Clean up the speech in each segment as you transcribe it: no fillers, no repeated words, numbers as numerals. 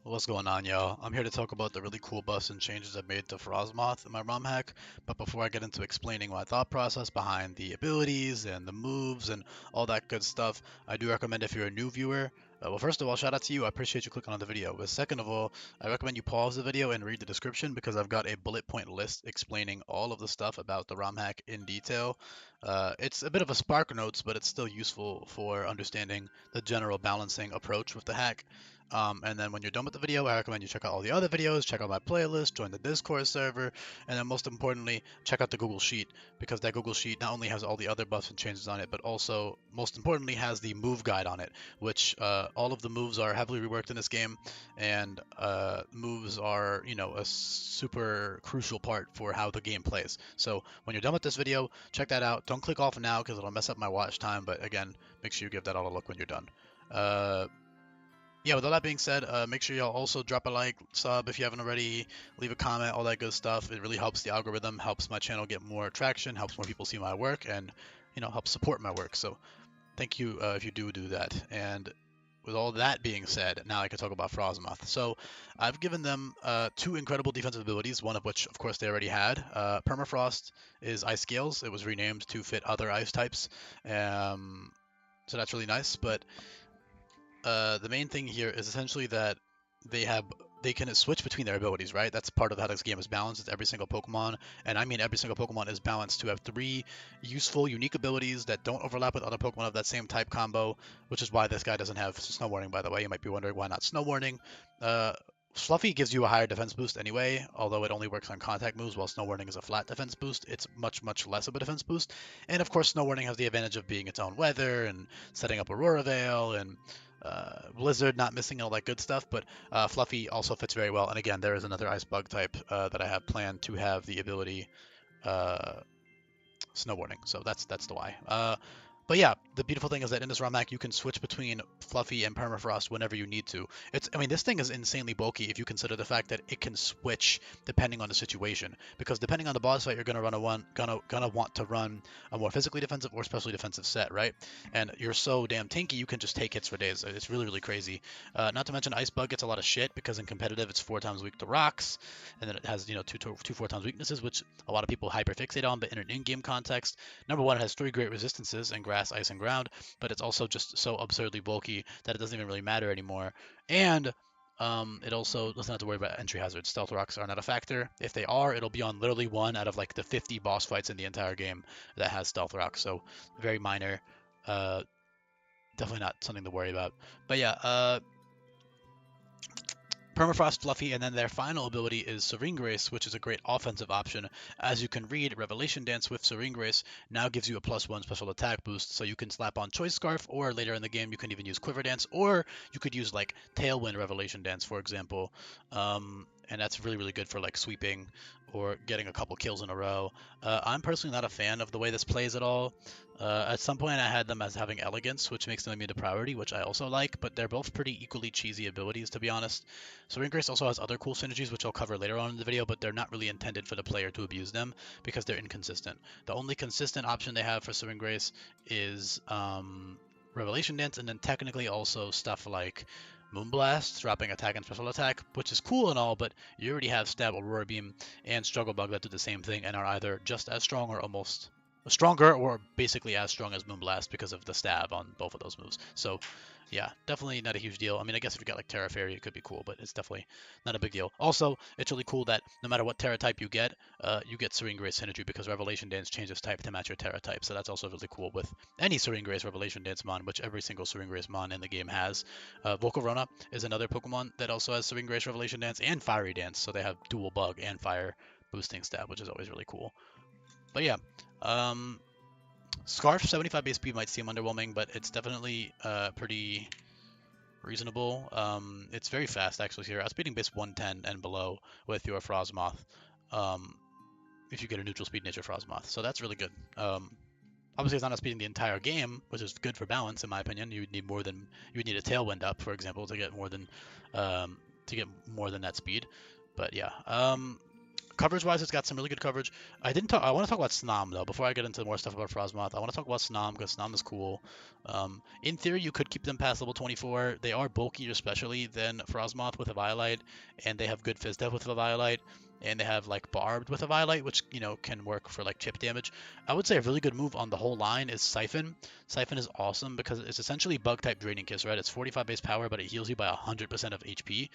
What's going on, y'all? I'm here to talk about the really cool buffs and changes I've made to Frosmoth in my ROM hack. But before I get into explaining my thought process behind the abilities and the moves and all that good stuff, I do recommend if you're a new viewer, well, first of all, shout out to you. I appreciate you clicking on the video. But second of all, I recommend you pause the video and read the description because I've got a bullet point list explaining all of the stuff about the ROM hack in detail. It's a bit of a spark notes, but it's still useful for understanding the general balancing approach with the hack. And then when you're done with the video, I recommend you check out all the other videos, check out my playlist, join the Discord server, and then most importantly, check out the Google Sheet because that Google Sheet not only has all the other buffs and changes on it, but also, most importantly, has the move guide on it, which all of the moves are heavily reworked in this game, and moves are, a super crucial part for how the game plays. So when you're done with this video, check that out. Don't click off now because it'll mess up my watch time, but again, make sure you give that all a look when you're done. Uh, yeah, with all that being said, make sure y'all also drop a like, sub if you haven't already, leave a comment, all that good stuff. It really helps the algorithm, helps my channel get more traction, helps more people see my work, and helps support my work. So thank you if you do that. And with all that being said, now I can talk about Frosmoth. So I've given them two incredible defensive abilities, one of which, of course, they already had. Permafrost is Ice Scales. It was renamed to fit other ice types. So that's really nice, but the main thing here is essentially that they have they can switch between their abilities, right? That's part of how this game is balanced. It's every single Pokemon, and I mean every single Pokemon is balanced to have three useful, unique abilities that don't overlap with other Pokemon of that same type combo, which is why this guy doesn't have Snow Warning, by the way. You might be wondering why not Snow Warning. Uh, Fluffy gives you a higher defense boost anyway, although it only works on contact moves, while Snow Warning is a flat defense boost. It's much, much less of a defense boost. And of course, Snow Warning has the advantage of being its own weather and setting up Aurora Veil and Blizzard not missing all that good stuff, but Fluffy also fits very well. And again, there is another Ice Bug type that I have planned to have the ability uh, Snow Warning, so that's the why. But yeah, the beautiful thing is that in this ROM hack, you can switch between Fluffy and Permafrost whenever you need to. I mean, this thing is insanely bulky if you consider the fact that it can switch depending on the situation. Because depending on the boss fight, you're gonna want to run a more physically defensive or specially defensive set, right? And you're so damn tanky, you can just take hits for days. It's really, really crazy. Not to mention, Ice Bug gets a lot of shit because in competitive, it's 4 times weak to rocks, and then it has two 4 times weaknesses, which a lot of people hyperfixate on. But in an in-game context, number one, it has 3 great resistances in grass, ice, and ground, but it's also just so absurdly bulky that it doesn't even really matter anymore. And it also doesn't have to worry about entry hazards. Stealth rocks are not a factor. If they are, it'll be on literally one out of like the 50 boss fights in the entire game that has stealth rocks. So very minor. Uh, Definitely not something to worry about. But yeah, Permafrost, Fluffy, and then their final ability is Serene Grace, which is a great offensive option. As you can read, Revelation Dance with Serene Grace now gives you a +1 special attack boost, so you can slap on Choice Scarf, or later in the game you can even use Quiver Dance, or you could use like Tailwind Revelation Dance, for example. And that's really, really good for like sweeping or getting a couple kills in a row. I'm personally not a fan of the way this plays at all. At some point, I had them as having Elegance, which makes them immune to priority, which I also like, but they're both pretty equally cheesy abilities, to be honest. Serene Grace also has other cool synergies, which I'll cover later on in the video, but they're not really intended for the player to abuse them because they're inconsistent. The only consistent option they have for Serene Grace is Revelation Dance, and then technically also stuff like Moonblast, dropping attack and special attack, which is cool and all, but you already have Stab, Aurora Beam, and Struggle Bug that do the same thing and are either just as strong or almost stronger or basically as strong as Moonblast because of the stab on both of those moves. So yeah, definitely not a huge deal. I mean, I guess if you got like Terra Fairy, it could be cool, but it's definitely not a big deal. Also, it's really cool that no matter what Terra type you get Serene Grace synergy because Revelation Dance changes type to match your Terra type. So that's also really cool with any Serene Grace Revelation Dance mon, which every single Serene Grace mon in the game has. Volcarona is another Pokemon that also has Serene Grace Revelation Dance and Fiery Dance, so they have dual bug and fire boosting stab, which is always really cool. But yeah, um, Scarf 75 base speed might seem underwhelming, but it's definitely pretty reasonable. It's very fast actually here. Outspeeding base 110 and below with your Frosmoth. Um, if you get a neutral speed nature Frosmoth, so that's really good. Obviously, it's not outspeeding the entire game, which is good for balance in my opinion. You would need a Tailwind up, for example, to get more than that speed. But yeah, Coverage-wise, it's got some really good coverage. I didn't talk. I want to talk about Snom though. Before I get into more stuff about Frosmoth, I want to talk about Snom because Snom is cool. In theory, you could keep them past level 24. They are bulkier, especially than Frosmoth with a Violite, and they have good Phys Def with a Violite, and they have like Barbed with a Violite, which can work for like chip damage. I would say a really good move on the whole line is Siphon. Siphon is awesome because it's essentially bug type Draining Kiss, right? It's 45 base power, but it heals you by 100% of HP.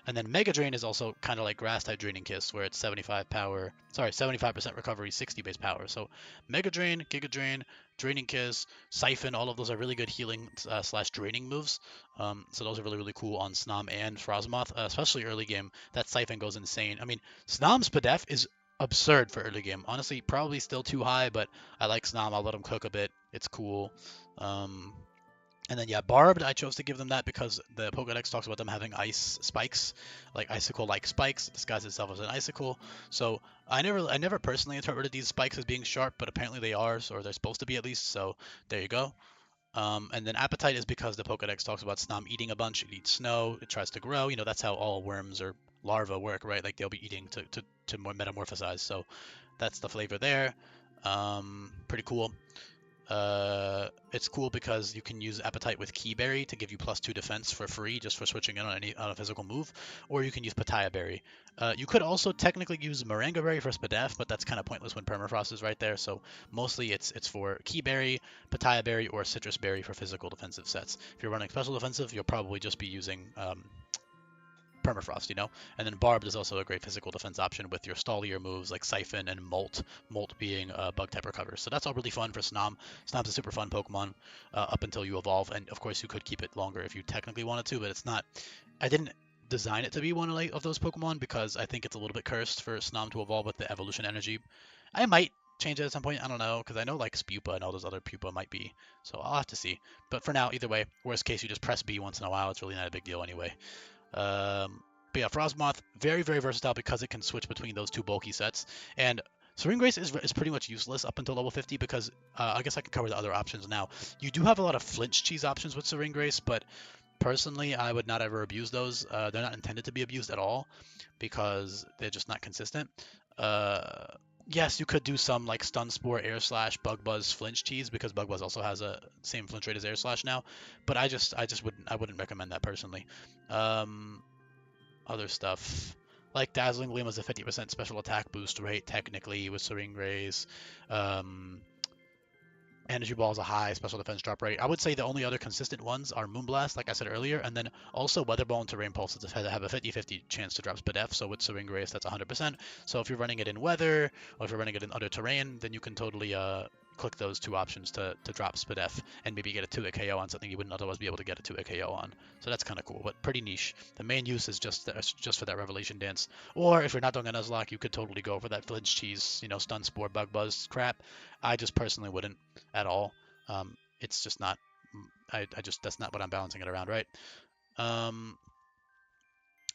And then Mega Drain is also kind of like Grass type Draining Kiss, where it's 75% recovery, 60 base power. So Mega Drain, Giga Drain, Draining Kiss, Siphon, all of those are really good healing slash draining moves. So those are really, really cool on Snom and Frosmoth, especially early game. That Siphon goes insane. I mean, Snom's PDEF is absurd for early game. Honestly, probably still too high, but I like Snom. I'll let him cook a bit. It's cool. And then yeah, Barbed, I chose to give them that because the Pokédex talks about them having ice spikes, like icicle-like spikes, disguise itself as an icicle. So I never personally interpreted these spikes as being sharp, but apparently they are, or they're supposed to be at least. So there you go. And then Appetite is because the Pokédex talks about Snom eating a bunch. It eats snow. It tries to grow. That's how all worms or larvae work, right? Like they'll be eating to metamorphosize. So that's the flavor there. Pretty cool. It's cool because you can use Appetite with Keyberry to give you +2 defense for free just for switching in on a physical move, or you can use Pataya Berry. You could also technically use Moringa Berry for Spadef, but that's kind of pointless when Permafrost is right there, so mostly it's for Keyberry, Pataya Berry, or Citrus Berry for physical defensive sets. If you're running special defensive, you'll probably just be using Permafrost, And then Barbed is also a great physical defense option with your stallier moves like Siphon and Molt. Molt being bug type recover. So that's all really fun for Snom. Snom's a super fun Pokemon up until you evolve, and of course you could keep it longer if you technically wanted to, but it's not. I didn't design it to be one of those Pokemon because I think it's a little bit cursed for Snom to evolve with the evolution energy. I might change it at some point. I don't know, because I know like Spupa and all those other Pupa might be. So I'll have to see. But for now, either way, worst case, you just press B once in a while. It's really not a big deal anyway. But yeah, Frosmoth, very, very versatile because it can switch between those two bulky sets. And Serene Grace is pretty much useless up until level 50 because I guess I can cover the other options now. You do have a lot of flinch cheese options with Serene Grace, but personally, I would not ever abuse those. They're not intended to be abused at all because they're just not consistent. Yes, you could do some like Stun Spore, Air Slash, Bug Buzz, Flinch Cheese because Bug Buzz also has a same flinch rate as Air Slash now, but I wouldn't recommend that personally. Other stuff like Dazzling Gleam has a 50% special attack boost rate technically with Serene Grace. Energy Ball is a high special defense drop rate. I would say the only other consistent ones are Moonblast, like I said earlier, and then also Weather Ball and Terrain Pulse have a 50-50 chance to drop Spadef, so with Serene Grace, that's 100%. So if you're running it in Weather, or if you're running it in other terrain, then you can totally click those two options to drop Spadef and maybe get a 2-hit KO on something you wouldn't otherwise be able to get a 2-hit KO on. So that's kind of cool, but pretty niche. The main use is just for that Revelation Dance. Or if you're not doing a Nuzlocke, you could totally go for that Flinch Cheese, Stun Spore, Bug Buzz crap. I just personally wouldn't at all. It's just not. That's not what I'm balancing it around, right?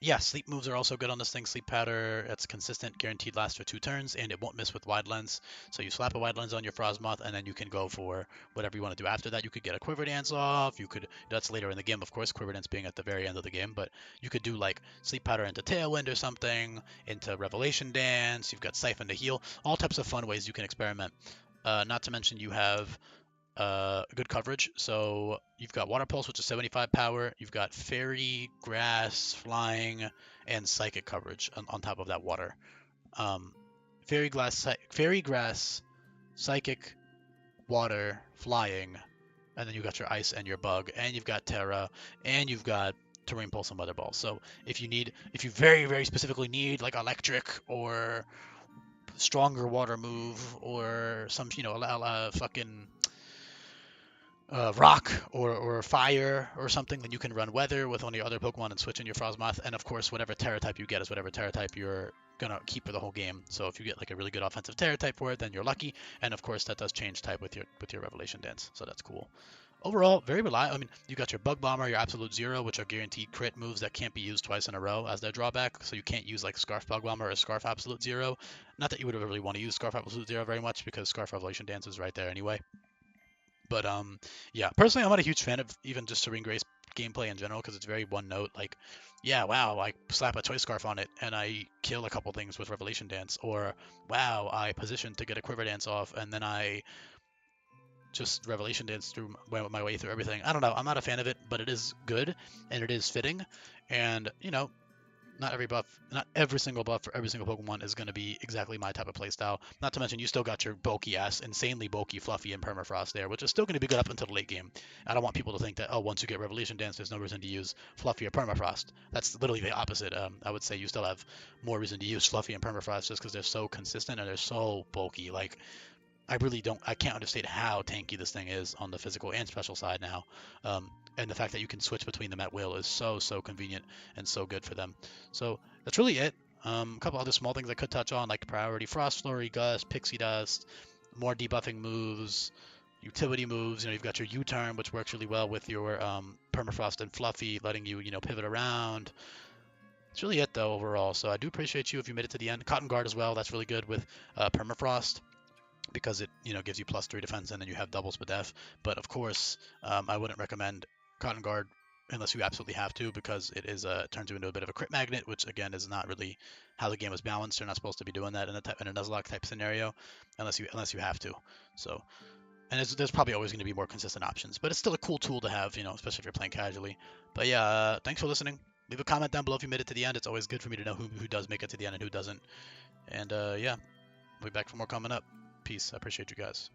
Yeah, sleep moves are also good on this thing. Sleep Powder, it's consistent, guaranteed lasts for 2 turns, and it won't miss with Wide Lens. So you slap a Wide Lens on your Frosmoth, and then you can go for whatever you want to do after that. You could get a Quiver Dance off. That's later in the game, of course, Quiver Dance being at the very end of the game, but you could do like Sleep Powder into Tailwind or something, into Revelation Dance. You've got Siphon to heal. All types of fun ways you can experiment. Not to mention you have good coverage. So you've got Water Pulse, which is 75 power. You've got Fairy, Grass, Flying, and Psychic coverage on top of that water. Fairy, Grass, Psychic, Water, Flying, and then you've got your Ice and your Bug, and you've got Terra, and you've got Terrain Pulse and Weather Ball. So if you very, very specifically need like Electric or stronger water move or some, fucking rock or fire or something, then you can run weather with one of your other Pokemon and switch in your Frosmoth. And of course, whatever Terra type you get is whatever Terra type you're gonna keep for the whole game. So if you get like a really good offensive Terra type for it, then you're lucky. And of course, that does change type with your Revelation Dance, so that's cool. Overall, very reliable. I mean, you got your Bug Bomber, your Absolute Zero, which are guaranteed crit moves that can't be used twice in a row as their drawback. So you can't use like Scarf Bug Bomber or Scarf Absolute Zero. Not that you would really want to use Scarf Absolute Zero very much because Scarf Revelation Dance is right there anyway. But yeah, personally, I'm not a huge fan of even just Serene Grace gameplay in general because it's very one note. Like, yeah, wow, I slap a choice scarf on it and I kill a couple things with Revelation Dance, or wow, I position to get a Quiver Dance off and then I just Revelation Dance through my way through everything. I don't know. I'm not a fan of it, but it is good and it is fitting. And not every single buff for every single Pokemon is going to be exactly my type of playstyle. Not to mention, you still got your bulky ass, insanely bulky, fluffy, and permafrost there, which is still going to be good up until the late game. I don't want people to think that, oh, once you get Revelation Dance, there's no reason to use fluffy or permafrost. That's literally the opposite. I would say you still have more reason to use fluffy and permafrost just because they're so consistent and they're so bulky. Like, I can't understate how tanky this thing is on the physical and special side now. And the fact that you can switch between them at will is so convenient and so good for them. So that's really it. A couple other small things I could touch on, like Priority Frost Flurry, Gust, Pixie Dust, more debuffing moves, utility moves. You've got your U-turn, which works really well with your Permafrost and Fluffy, letting you, pivot around. That's really it, though, overall. So I do appreciate you if you made it to the end. Cotton Guard as well. That's really good with Permafrost, because it gives you +3 defense and then you have doubles with def. But of course, I wouldn't recommend Cotton Guard unless you absolutely have to, because it turns you into a bit of a crit magnet, which again is not really how the game is balanced. You're not supposed to be doing that in a Nuzlocke type scenario unless you have to. So, and there's probably always going to be more consistent options, but it's still a cool tool to have, especially if you're playing casually. But yeah, thanks for listening. Leave a comment down below if you made it to the end. It's always good for me to know who does make it to the end and who doesn't. And yeah, we'll be back for more coming up. Peace. I appreciate you guys.